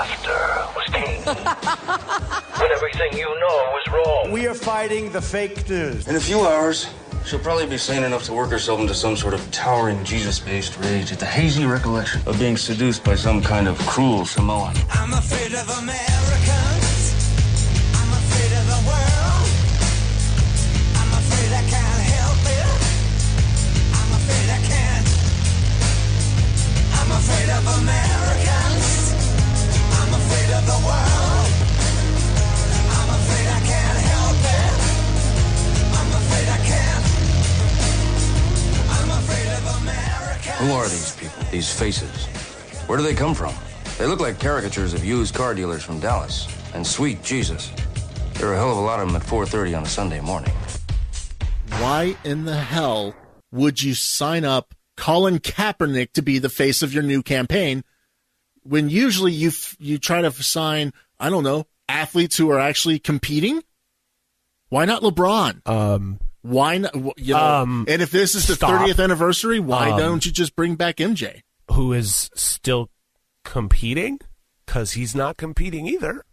laughter was king. When everything you know is wrong. We are fighting the fake news. In a few hours, she'll probably be sane enough to work herself into some sort of towering Jesus-based rage at the hazy recollection of being seduced by some kind of cruel Samoan. I'm afraid of Americans. I'm afraid of the world. I'm afraid I can't help it. I'm afraid I can't. I'm afraid of Americans. I'm afraid of the world. I'm afraid I can't help it. I'm afraid I can't. I'm afraid of Americans. Who are these people? These faces? Where do they come from? They look like caricatures of used car dealers from Dallas. And sweet Jesus, there are a hell of a lot of them at 4:30 on a Sunday morning. Why in the hell would you sign up Colin Kaepernick to be the face of your new campaign when usually you try to sign, I don't know, athletes who are actually competing? Why not LeBron? Why not? You know, and if this is the 30th anniversary, why don't you just bring back MJ? Who is still competing? Because he's not competing either.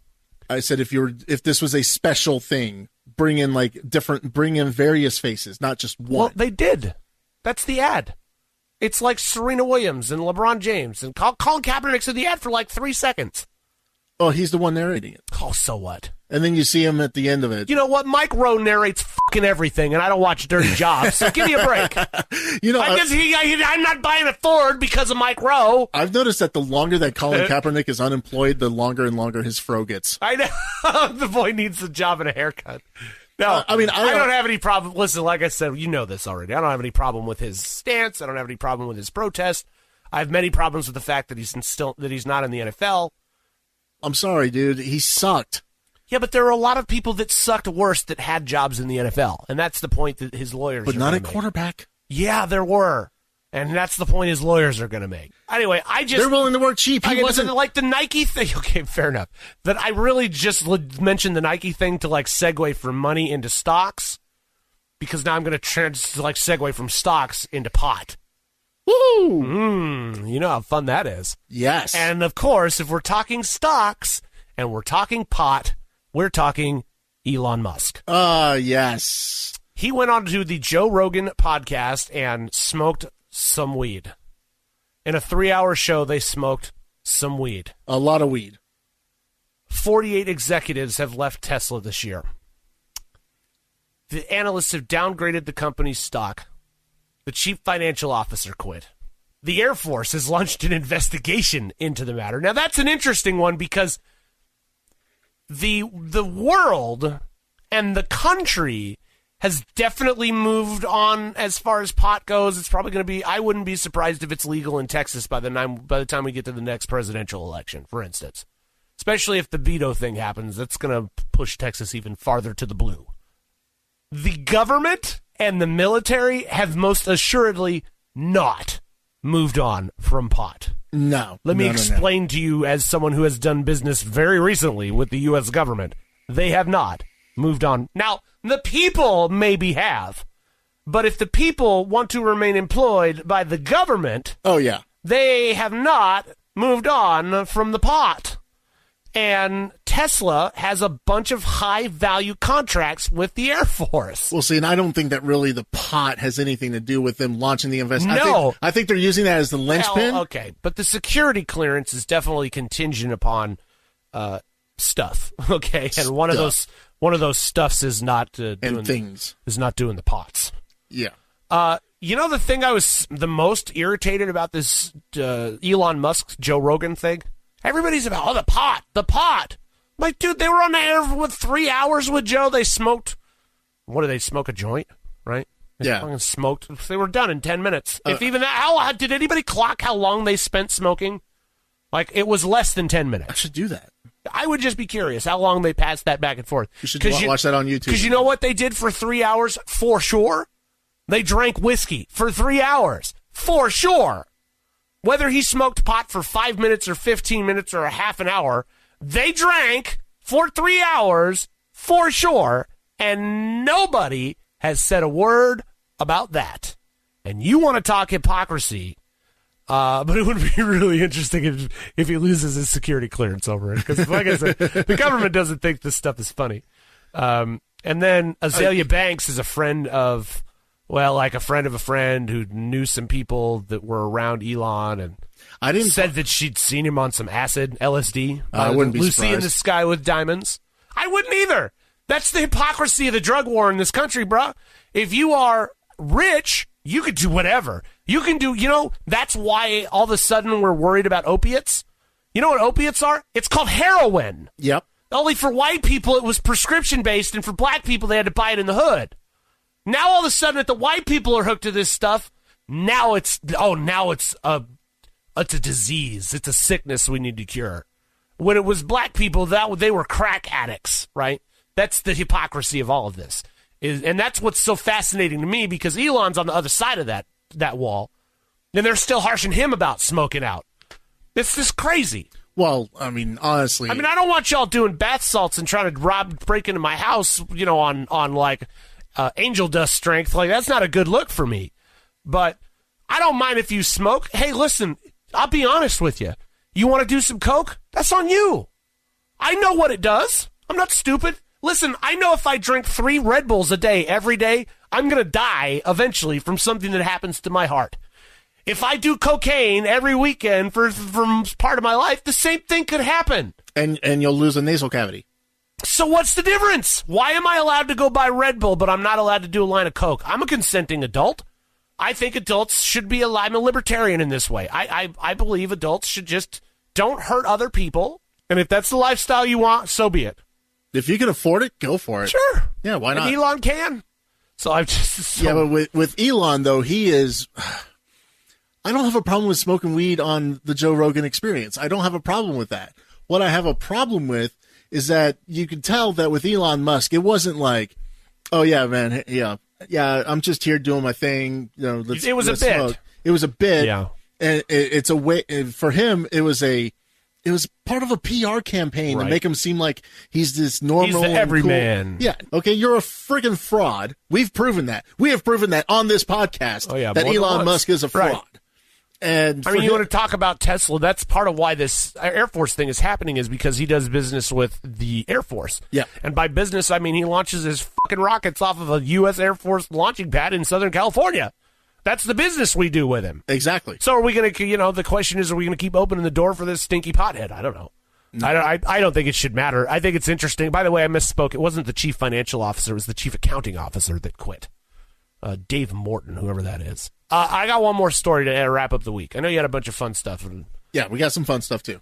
I said if this was a special thing, bring in various faces, not just one. Well, they did. That's the ad. It's like Serena Williams and LeBron James and Colin Kaepernick's in the ad for like 3 seconds. Oh, he's the one narrating it. Oh, so what? And then you see him at the end of it. You know what? Mike Rowe narrates fucking everything, and I don't watch Dirty Jobs, so give me a break. I'm not buying a Ford because of Mike Rowe. I've noticed that the longer that Colin Kaepernick is unemployed, the longer and longer his fro gets. I know. The boy needs a job and a haircut. No, I don't have any problem. Listen, like I said, you know this already. I don't have any problem with his stance. I don't have any problem with his protest. I have many problems with the fact that he's not in the NFL. I'm sorry, dude. He sucked. Yeah, but there are a lot of people that sucked worse that had jobs in the NFL, and that's the point that his lawyers But not at quarterback. Yeah, there were. And that's the point his lawyers are going to make. Anyway, they're willing to work cheap. He wasn't like the Nike thing. Okay, fair enough. That I really just mentioned the Nike thing to like segue from money into stocks, because now I'm going to segue from stocks into pot. Woo! You know how fun that is. Yes. And of course, if we're talking stocks and we're talking pot, we're talking Elon Musk. Yes. He went on to the Joe Rogan podcast and smoked some weed. In a 3-hour show, they smoked some weed. A lot of weed. 48 executives have left Tesla this year. The analysts have downgraded the company's stock. The chief financial officer quit. The Air Force has launched an investigation into the matter. Now, that's an interesting one because the world and the country has definitely moved on as far as pot goes. It's probably going to be, I wouldn't be surprised if it's legal in Texas by the time we get to the next presidential election, for instance. Especially if the veto thing happens, that's going to push Texas even farther to the blue. The government and the military have most assuredly not moved on from pot. No. Let me explain to you, as someone who has done business very recently with the U.S. government, they have not moved on. Now, the people maybe have, but if the people want to remain employed by the government, they have not moved on from the pot. And Tesla has a bunch of high-value contracts with the Air Force. Well, see, and I don't think that really the pot has anything to do with them launching the investment. No. I think they're using that as the linchpin. Okay, but the security clearance is definitely contingent upon stuff. Okay, and one of those stuffs is not doing the pots. Yeah. You know the thing I was the most irritated about this Elon Musk Joe Rogan thing? Everybody's about, the pot. Like, dude, they were on the air for 3 hours with Joe. They smoked, what did they smoke, a joint, right? They fucking smoked. They were done in 10 minutes. If even that, did anybody clock how long they spent smoking? Like, it was less than 10 minutes. I should do that. I would just be curious how long they passed that back and forth. You should watch that on YouTube. Because you know what they did for 3 hours? For sure. They drank whiskey for 3 hours. For sure. Whether he smoked pot for 5 minutes or 15 minutes or a half an hour, they drank for 3 hours for sure, and nobody has said a word about that. And you want to talk hypocrisy? But it would be really interesting if he loses his security clearance over it. Because, like I said, the government doesn't think this stuff is funny. And then Azalea Banks is a friend of, like a friend of a friend who knew some people that were around Elon and said that she'd seen him on some acid, LSD. I wouldn't be Lucy surprised. in the Sky with Diamonds. I wouldn't either. That's the hypocrisy of the drug war in this country, bruh. If you are rich, you could do whatever. You can do, that's why all of a sudden we're worried about opiates. You know what opiates are? It's called heroin. Yep. Only for white people it was prescription-based, and for black people they had to buy it in the hood. Now all of a sudden that the white people are hooked to this stuff, now it's a disease. It's a sickness we need to cure. When it was black people, they were crack addicts, right? That's the hypocrisy of all of this. And that's what's so fascinating to me, because Elon's on the other side of that wall, and they're still harshing him about smoking out. It's just crazy. Well, I mean, honestly. I don't want y'all doing bath salts and trying to break into my house, on like angel dust strength. Like, that's not a good look for me. But I don't mind if you smoke. Hey, listen, I'll be honest with you. You want to do some coke? That's on you. I know what it does. I'm not stupid. Listen, I know if I drink 3 Red Bulls a day, every day, I'm going to die eventually from something that happens to my heart. If I do cocaine every weekend for part of my life, the same thing could happen. And you'll lose a nasal cavity. So what's the difference? Why am I allowed to go buy Red Bull, but I'm not allowed to do a line of coke? I'm a consenting adult. I think adults should be alive. I'm a libertarian in this way. I believe adults should just don't hurt other people. And if that's the lifestyle you want, so be it. If you can afford it, go for it. Sure. Yeah, why not? And Elon can. So I'm just... Yeah, but with Elon, though, he is... I don't have a problem with smoking weed on the Joe Rogan Experience. I don't have a problem with that. What I have a problem with is that you can tell that with Elon Musk, it wasn't like, oh, yeah, man, yeah, I'm just here doing my thing. It was a bit. Smoke. It was a bit. Yeah. And it's a way... For him, it was part of a PR campaign to make him seem like he's this normal. He's the everyman. Cool. Yeah. Okay. You're a friggin' fraud. We've proven that. We have proven that on this podcast that Elon Musk is a fraud. Right. And you want to talk about Tesla? That's part of why this Air Force thing is happening, is because he does business with the Air Force. Yeah. And by business, I mean he launches his fucking rockets off of a U.S. Air Force launching pad in Southern California. That's the business we do with him. Exactly. So are we going to, the question is, are we going to keep opening the door for this stinky pothead? I don't know. No. I don't think it should matter. I think it's interesting. By the way, I misspoke. It wasn't the chief financial officer. It was the chief accounting officer that quit. Dave Morton, whoever that is. I got one more story to wrap up the week. I know you had a bunch of fun stuff. Yeah, we got some fun stuff, too.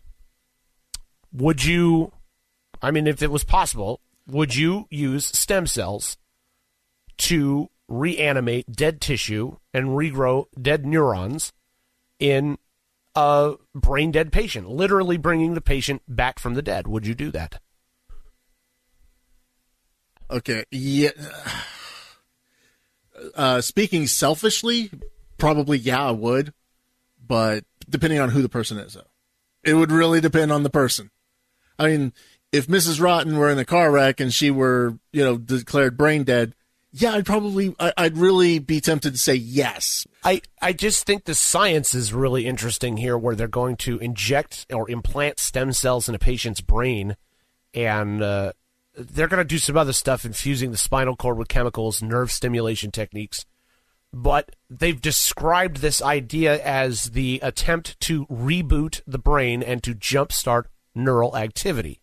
Would you, if it was possible, would you use stem cells to reanimate dead tissue and regrow dead neurons in a brain dead patient, literally bringing the patient back from the dead? Would you do that? Okay. Yeah. Speaking selfishly, probably, yeah, I would. But depending on who the person is, though. It would really depend on the person. I mean, if Mrs. Rotten were in a car wreck and she were, declared brain dead, yeah, I'd really be tempted to say yes. I just think the science is really interesting here, where they're going to inject or implant stem cells in a patient's brain, and they're going to do some other stuff, infusing the spinal cord with chemicals, nerve stimulation techniques. But they've described this idea as the attempt to reboot the brain and to jumpstart neural activity.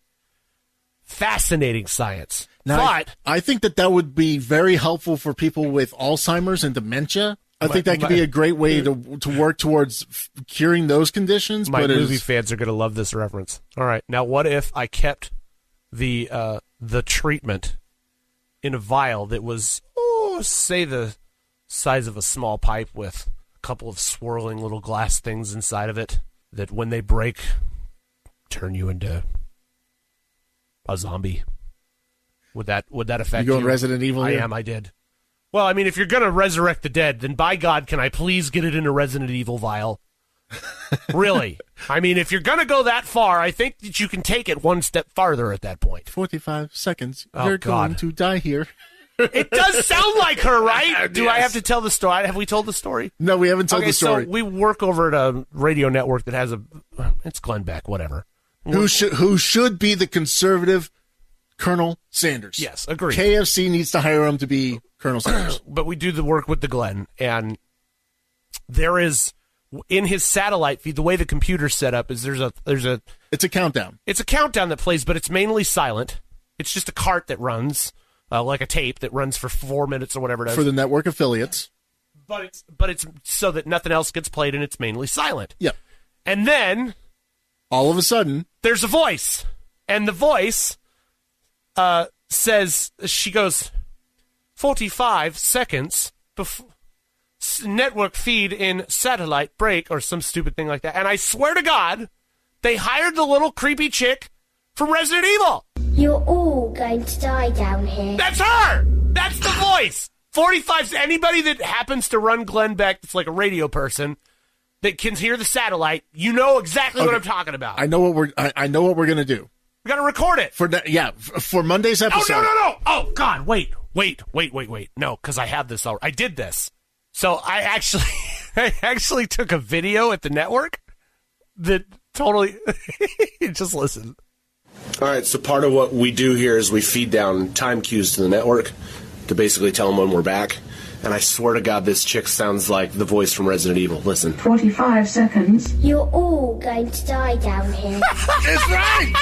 Fascinating science. Now, but I think that would be very helpful for people with Alzheimer's and dementia. I think that could be a great way to work towards curing those conditions. My movie fans are going to love this reference. All right. Now, what if I kept the treatment in a vial that was, say, the size of a small pipe with a couple of swirling little glass things inside of it that, when they break, turn you into a zombie? Would that affect you? You going Resident Evil? I am. I did. Well, if you're going to resurrect the dead, then by God, can I please get it in a Resident Evil vial? Really? If you're going to go that far, I think that you can take it one step farther at that point. 45 seconds. You're going to die here. It does sound like her, right? Do I Yes. have to tell the story? Have we told the story? No, we haven't told Okay, the story. so we work over at a radio network that has it's Glenn Beck, whatever. Who should be the conservative Colonel Sanders? Yes, agreed. KFC needs to hire him to be Colonel Sanders. But we do the work with the Glenn, and there is in his satellite feed, the way the computer's set up is there's a It's a countdown. it's a countdown that plays, but it's mainly silent. It's just a cart that runs like a tape that runs for 4 minutes or whatever it is. For the network affiliates. But it's so that nothing else gets played and it's mainly silent. Yep. And then All of a sudden, there's a voice, and the voice says, she goes, 45 seconds before network feed in satellite break, or some stupid thing like that. And I swear to God, they hired the little creepy chick from Resident Evil. You're all going to die down here. That's her. That's the voice. 45. Anybody that happens to run Glenn Beck, that's like a radio person that can hear the satellite, you know exactly what I'm talking about. I know what we're gonna do We got to record it. for Monday's episode. Oh, no. Oh, God, wait. No, because I have this already. I did this. So I actually took a video at the network that totally, just listen. All right, so part of what we do here is we feed down time cues to the network to basically tell them when we're back. And I swear to God, this chick sounds like the voice from Resident Evil. Listen. 45 seconds. You're all going to die down here. It's right.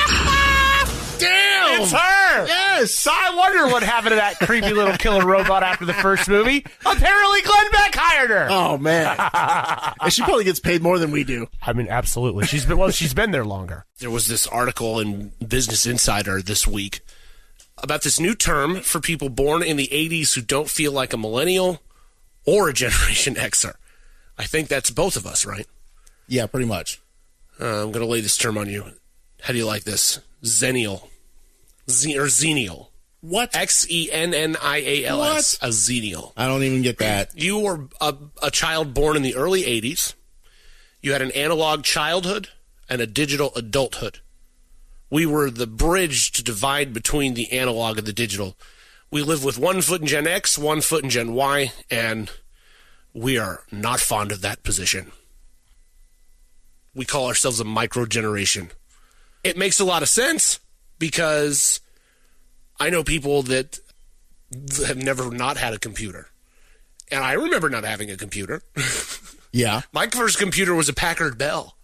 Damn. It's her. Yes. So I wonder what happened to that creepy little killer robot after the first movie. Apparently Glenn Beck hired her. Oh man. And she probably gets paid more than we do. I mean, absolutely. She's been there longer. There was this article in Business Insider this week about this new term for people born in the 80s who don't feel like a millennial or a Generation Xer. I think that's both of us, right? Yeah, pretty much. I'm going to lay this term on you. How do you like this? Xennial. Or Xenial. What? Xennials. What? A Xenial. I don't even get that. You were a child born in the early 80s. You had an analog childhood and a digital adulthood. We were the bridge to divide between the analog and the digital. We live with 1 foot in Gen X, 1 foot in Gen Y, and we are not fond of that position. We call ourselves a micro-generation. It makes a lot of sense because I know people that have never not had a computer. And I remember not having a computer. Yeah. My first computer was a Packard Bell.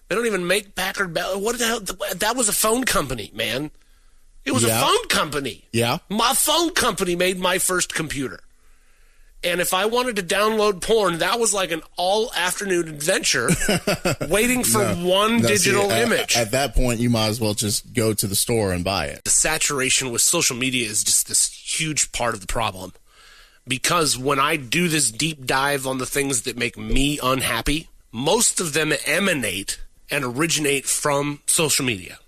They don't even make Packard Bell. What the hell? That was a phone company, man. It was a phone company. Yeah. My phone company made my first computer. And if I wanted to download porn, that was like an all-afternoon adventure waiting for one digital image. At that point, you might as well just go to the store and buy it. The saturation with social media is just this huge part of the problem. Because when I do this deep dive on the things that make me unhappy, most of them emanate and originate from social media.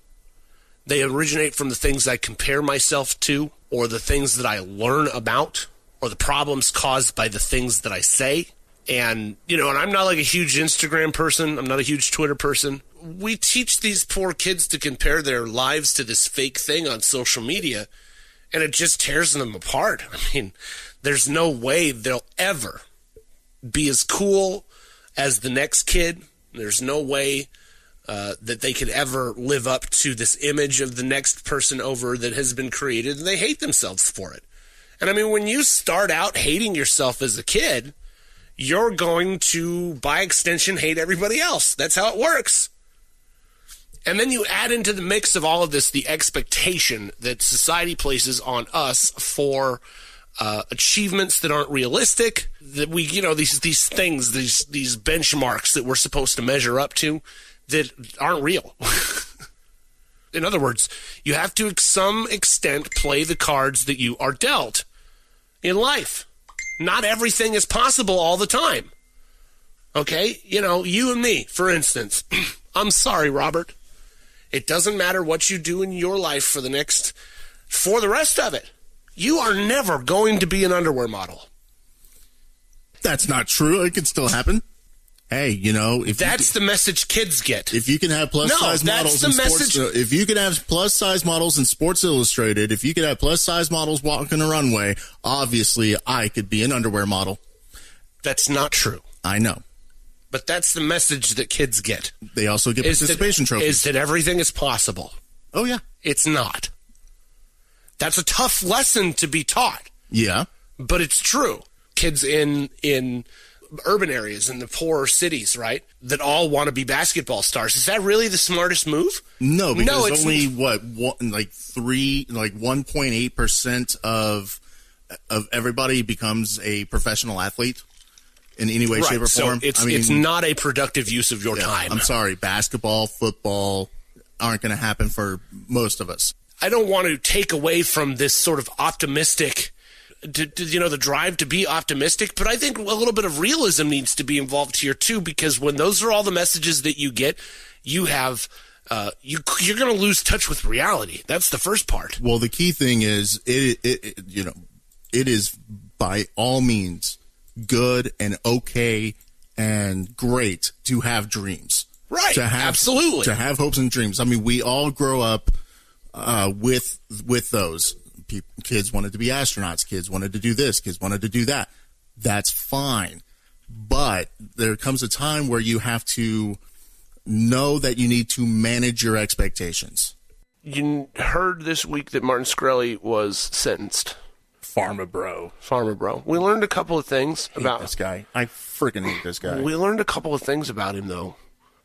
They originate from the things I compare myself to, or the things that I learn about, or the problems caused by the things that I say. And, and I'm not like a huge Instagram person. I'm not a huge Twitter person. We teach these poor kids to compare their lives to this fake thing on social media, and it just tears them apart. I mean, there's no way they'll ever be as cool as the next kid. There's no way that they could ever live up to this image of the next person over that has been created, and they hate themselves for it. And I mean, when you start out hating yourself as a kid, you're going to, by extension, hate everybody else. That's how it works. And then you add into the mix of all of this the expectation that society places on us for achievements that aren't realistic, that we, these things, these benchmarks that we're supposed to measure up to that aren't real. In other words, you have to, to some extent, play the cards that you are dealt in life. Not everything is possible all the time. Okay? You and me, for instance. I'm sorry, Robert. It doesn't matter what you do in your life for the rest of it. You are never going to be an underwear model. That's not true. It could still happen. Hey, if That's the message kids get. if you can have plus size models in Sports, if you can have plus size models in Sports Illustrated, if you could have plus size models walking a runway, obviously I could be an underwear model. That's not true. I know. But that's the message that kids get. They also get participation trophies. Is that everything is possible? Oh, yeah. It's not. That's a tough lesson to be taught. Yeah. But it's true. Kids in urban areas, in the poorer cities, right, that all want to be basketball stars. Is that really the smartest move? No, because only 1.8% of everybody becomes a professional athlete in any way, shape, or form. So it's not a productive use of your time. I'm sorry, basketball, football aren't going to happen for most of us. I don't want to take away from this sort of optimistic, the drive to be optimistic, but I think a little bit of realism needs to be involved here too, because when those are all the messages that you get, you have you're going to lose touch with reality. That's the first part. Well, the key thing is it is by all means good and okay and great to have dreams. Right. Absolutely. To have hopes and dreams. I mean, we all grow up with those. Kids wanted to be astronauts. Kids wanted to do this. Kids wanted to do that. That's fine. But there comes a time where you have to know that you need to manage your expectations. You heard this week that Martin Shkreli was sentenced. Pharma bro. We learned a couple of things about this guy. I freaking hate this guy. We learned a couple of things about him, though.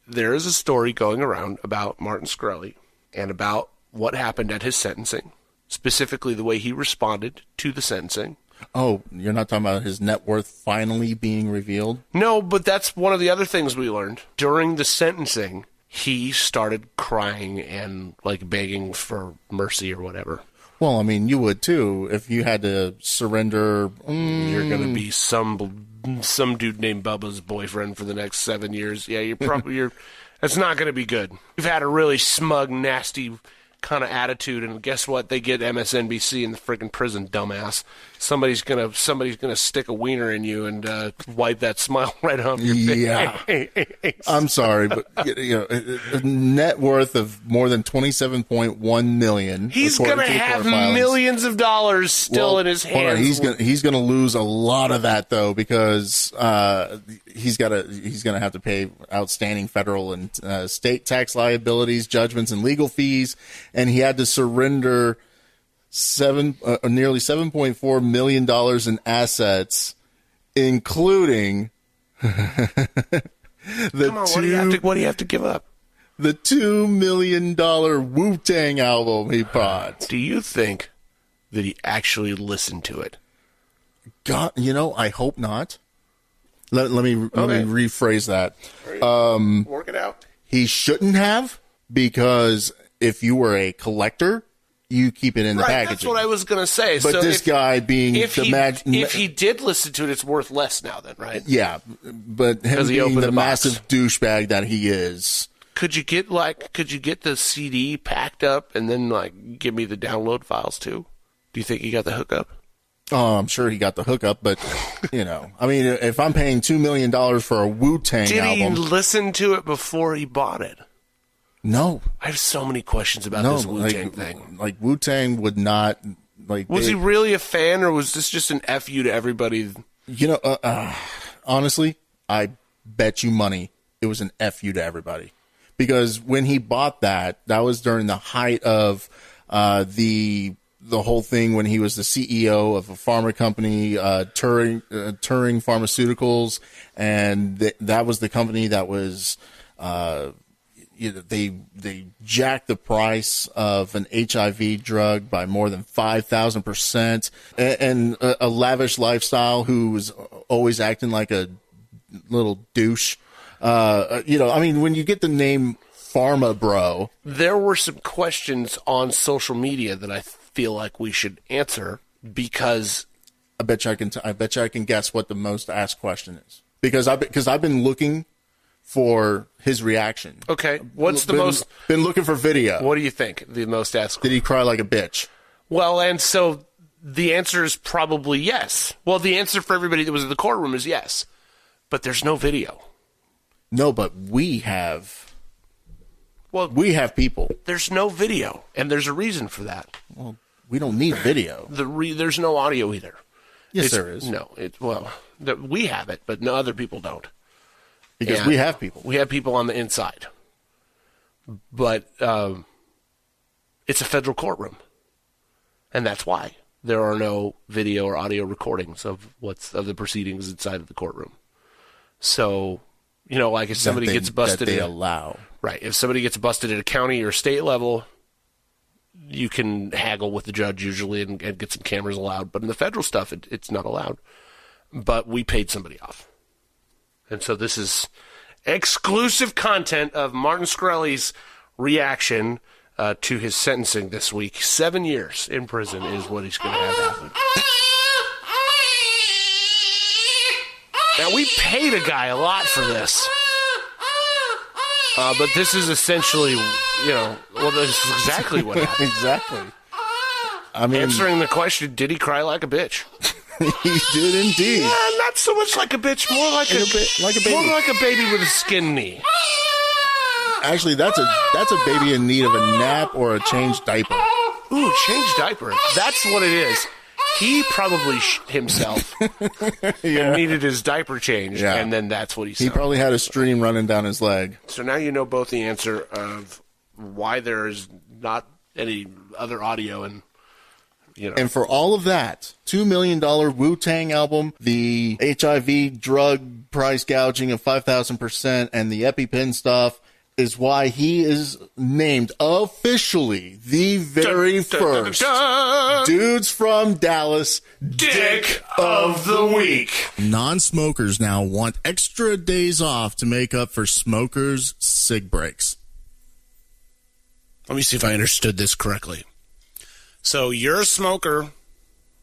There is a story going around about Martin Shkreli and about what happened at his sentencing, specifically the way he responded to the sentencing. Oh, you're not talking about his net worth finally being revealed? No, but that's one of the other things we learned. During the sentencing, he started crying and begging for mercy or whatever. Well, I mean, you would too if you had to surrender. You're going to be some dude named Bubba's boyfriend for the next 7 years. Yeah, that's not going to be good. You've had a really smug, nasty kind of attitude, and guess what? They get MSNBC in the freaking prison, dumbass. Somebody's gonna stick a wiener in you and wipe that smile right off your face. Yeah, I'm sorry, but a net worth of more than $27.1 million. He's gonna have millions of dollars still in his hands. He's gonna lose a lot of that though, because he's gonna have to pay outstanding federal and state tax liabilities, judgments, and legal fees, and he had to surrender nearly $7.4 million in assets, including what do you have to give up? The $2 million Wu-Tang album he bought. Do you think that he actually listened to it? God, I hope not. Let me rephrase that. Work it out. He shouldn't have, because if you were a collector, you keep it in the packaging. That's what I was going to say. But so this guy being if he did listen to it, it's worth less now then, right? Yeah, but him being the massive douchebag that he is. Could you get the CD packed up and then give me the download files too? Do you think he got the hookup? Oh, I'm sure he got the hookup, but I mean, if I'm paying $2 million for a Wu-Tang album, did he listen to it before he bought it? No. I have so many questions about this Wu-Tang thing. Wu-Tang would not, Was he really a fan, or was this just an F you to everybody? Honestly, I bet you money it was an F you to everybody. Because when he bought that was during the height of the whole thing when he was the CEO of a pharma company, Turing Pharmaceuticals, and that was the company that was... they jacked the price of an HIV drug by more than 5,000%, and a lavish lifestyle who was always acting like a little douche. I mean, when you get the name Pharma Bro, there were some questions on social media that I feel like we should answer, because I bet you I can guess what the most asked question is, because I've been looking for his reaction. Okay. What's the most... Been looking for video. What do you think the most asked? Did he cry like a bitch? Well, and so the answer is probably yes. Well, the answer for everybody that was in the courtroom is yes. But there's no video. No, but we have people. There's no video, and there's a reason for that. Well, we don't need video. There's no audio either. Yes, there is. No, we have it, but no other people don't. Because we have people. We have people on the inside. But it's a federal courtroom. And that's why there are no video or audio recordings of the proceedings inside of the courtroom. So, like if somebody gets busted, that they allow. Right. If somebody gets busted at a county or state level, you can haggle with the judge usually and get some cameras allowed. But in the federal stuff, it's not allowed. But we paid somebody off. And so this is exclusive content of Martin Shkreli's reaction to his sentencing this week. 7 years in prison is what he's going to have happen. Now, we paid a guy a lot for this. But this is essentially, this is exactly what happened. Exactly. Answering the question, did he cry like a bitch? He did indeed. Not so much like a bitch, more like a baby. More like a baby with a skin knee. Actually, that's a baby in need of a nap or a changed diaper. Ooh, changed diaper. That's what it is. He probably himself and needed his diaper changed, and then that's what he said. He probably had a stream running down his leg. So now you know both the answer of why there is not any other audio and. And for all of that, $2 million Wu-Tang album, the HIV drug price gouging of 5,000%, and the EpiPen stuff is why he is named officially the very first Dudes from Dallas Dick of the Week. Non-smokers now want extra days off to make up for smokers' cig breaks. Let me see if I understood this correctly. So you're a smoker,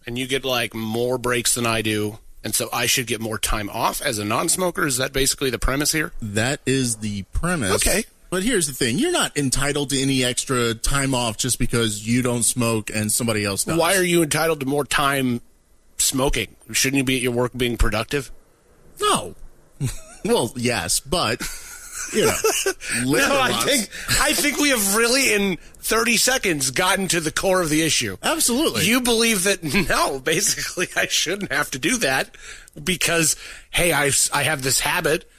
and you get, more breaks than I do, and so I should get more time off as a non-smoker? Is that basically the premise here? That is the premise. Okay. But here's the thing. You're not entitled to any extra time off just because you don't smoke and somebody else does. Why are you entitled to more time smoking? Shouldn't you be at your work being productive? No. Well, yes, but... I think we have really in 30 seconds gotten to the core of the issue. Absolutely. You believe that basically I shouldn't have to do that because, hey, I have this habit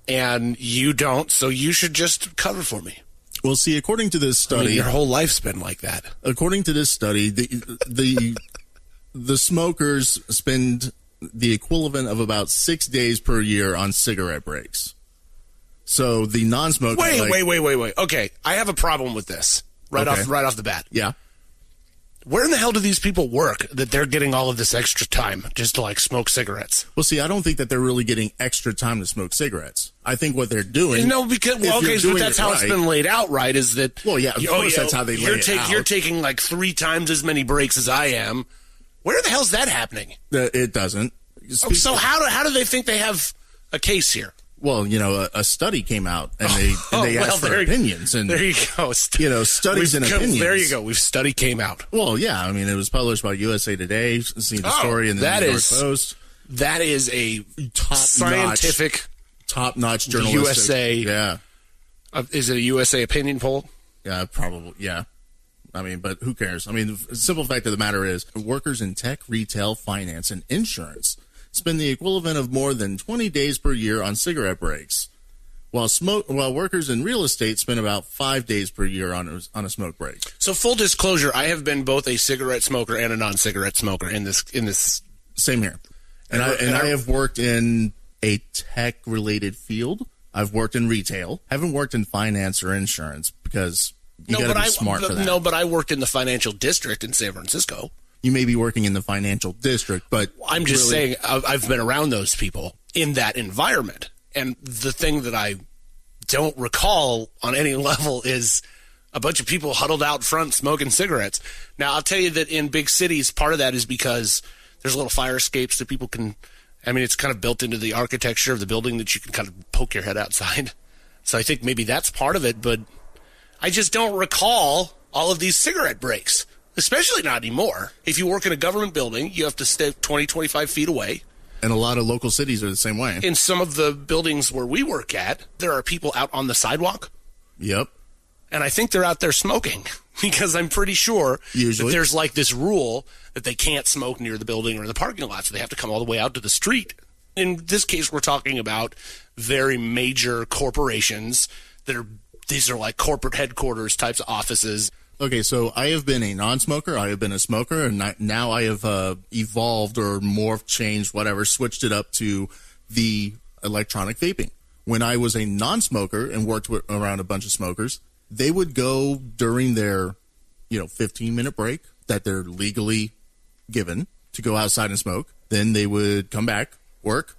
and you don't, so you should just cover for me. Well, see, according to this study, your whole life's been like that. According to this study, the smokers spend the equivalent of about 6 days per year on cigarette breaks. So the non-smoker... Wait. Okay, I have a problem with this right off the bat. Yeah. Where in the hell do these people work that they're getting all of this extra time just to, smoke cigarettes? Well, see, I don't think that they're really getting extra time to smoke cigarettes. I think what they're doing... No, because... Well, okay, so that's how it's been laid out, right? Is that... Well, yeah, of course that's how they lay it out. You're taking, 3 times as many breaks as I am. Where the hell's that happening? It doesn't. So how do they think they have a case here? Well, a study came out, and they asked for opinions. And there you go. Studies and opinions. There you go. Study came out. Well, yeah. I mean, it was published by USA Today. See the story in the New York Post. That is a scientific, top-notch journalistic. USA. Yeah. Is it a USA opinion poll? Yeah, probably. Yeah. I mean, but who cares? I mean, the simple fact of the matter is workers in tech, retail, finance, and insurance spend the equivalent of more than 20 days per year on cigarette breaks, while workers in real estate spend about 5 days per year on a smoke break. So full disclosure, I have been both a cigarette smoker and a non-cigarette smoker in this. Same here. And I have worked in a tech-related field. I've worked in retail. Haven't worked in finance or insurance because you got to be smart for that. No, but I worked in the financial district in San Francisco. You may be working in the financial district, but... I'm just saying I've been around those people in that environment. And the thing that I don't recall on any level is a bunch of people huddled out front smoking cigarettes. Now, I'll tell you that in big cities, part of that is because there's little fire escapes that people can... I mean, it's kind of built into the architecture of the building that you can kind of poke your head outside. So I think maybe that's part of it, but I just don't recall all of these cigarette breaks. Especially not anymore. If you work in a government building, you have to stay 20, 25 feet away. And a lot of local cities are the same way. In some of the buildings where we work at, there are people out on the sidewalk. Yep. And I think they're out there smoking because I'm pretty sure Usually. that there's like this rule that they can't smoke near the building or the parking lot, so they have to come all the way out to the street. In this case, we're talking about very major corporations these are like corporate headquarters types of offices. Okay, so I have been a non-smoker, I have been a smoker, and now I have evolved or morphed, changed, whatever, switched it up to the electronic vaping. When I was a non-smoker and worked around a bunch of smokers, they would go during their 15-minute break that they're legally given to go outside and smoke. Then they would come back, work.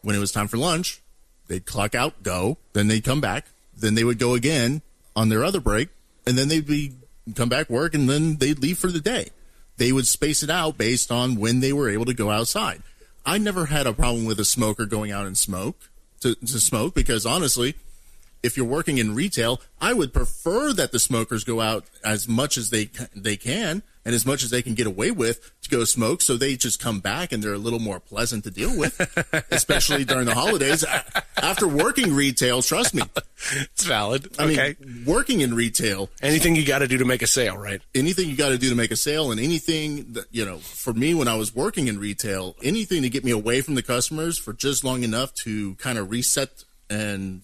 When it was time for lunch, they'd clock out, go. Then they'd come back. Then they would go again on their other break. And then they'd come back, work, and then they'd leave for the day. They would space it out based on when they were able to go outside. I never had a problem with a smoker going out and smoke to smoke because, honestly, if you're working in retail, I would prefer that the smokers go out as much as they can and as much as they can get away with to go smoke, so they just come back and they're a little more pleasant to deal with, especially during the holidays. After working retail, trust me. It's valid. I mean, working in retail. Anything you got to do to make a sale, right? Anything you got to do to make a sale, and anything that, for me when I was working in retail, anything to get me away from the customers for just long enough to kind of reset and,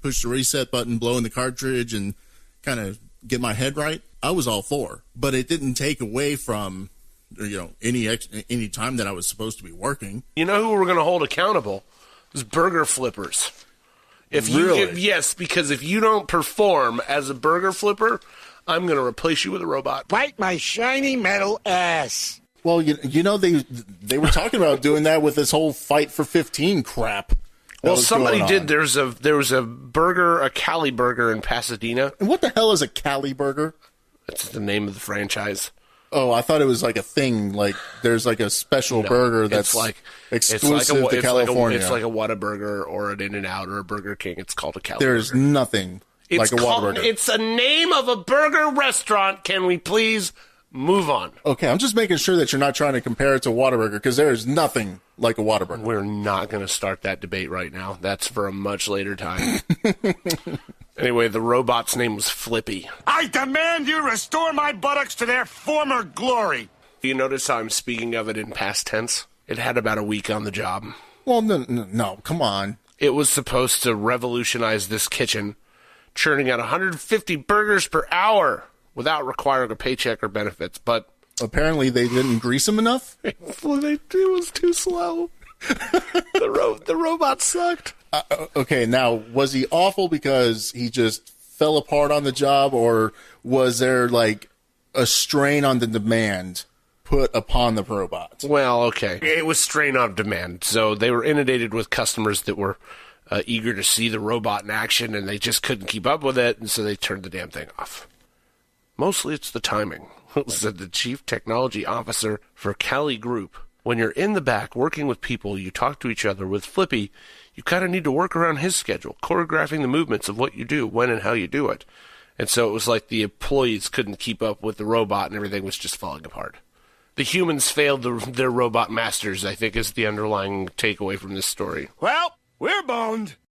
push the reset button, blow in the cartridge, and kind of get my head right, I was all for. But it didn't take away from, any time that I was supposed to be working. You know who we're going to hold accountable? Is burger flippers. Yes, because if you don't perform as a burger flipper, I'm going to replace you with a robot. Bite my shiny metal ass. Well, they were talking about doing that with this whole Fight for 15 crap. Well, somebody did. There was a burger, a Cali burger in Pasadena. And what the hell is a Cali burger? That's the name of the franchise. Oh, I thought it was like a thing. Like there's like a special burger that's exclusive to California. It's like a Whataburger or an In-N-Out or a Burger King. It's called a Cali There's burger. nothing like a Whataburger. It's a name of a burger restaurant. Can we please move on? Okay, I'm just making sure that you're not trying to compare it to Whataburger because there is nothing like a Whataburger. We're not going to start that debate right now. That's for a much later time. Anyway, the robot's name was Flippy. I demand you restore my buttocks to their former glory. You notice how I'm speaking of it in past tense? It had about a week on the job. Well, no, come on. It was supposed to revolutionize this kitchen, churning out 150 burgers per hour without requiring a paycheck or benefits, but apparently they didn't grease them enough. It was too slow. The robot sucked. Okay, now, was he awful because he just fell apart on the job, or was there, like, a strain on the demand put upon the robot? Well, okay. It was strain on demand. So they were inundated with customers that were eager to see the robot in action, and they just couldn't keep up with it, and so they turned the damn thing off. Mostly it's the timing, said the chief technology officer for Cali Group. When you're in the back working with people, you talk to each other. With Flippy, you kind of need to work around his schedule, choreographing the movements of what you do, when and how you do it. And so it was like the employees couldn't keep up with the robot and everything was just falling apart. The humans failed their robot masters, I think, is the underlying takeaway from this story. Well, we're boned.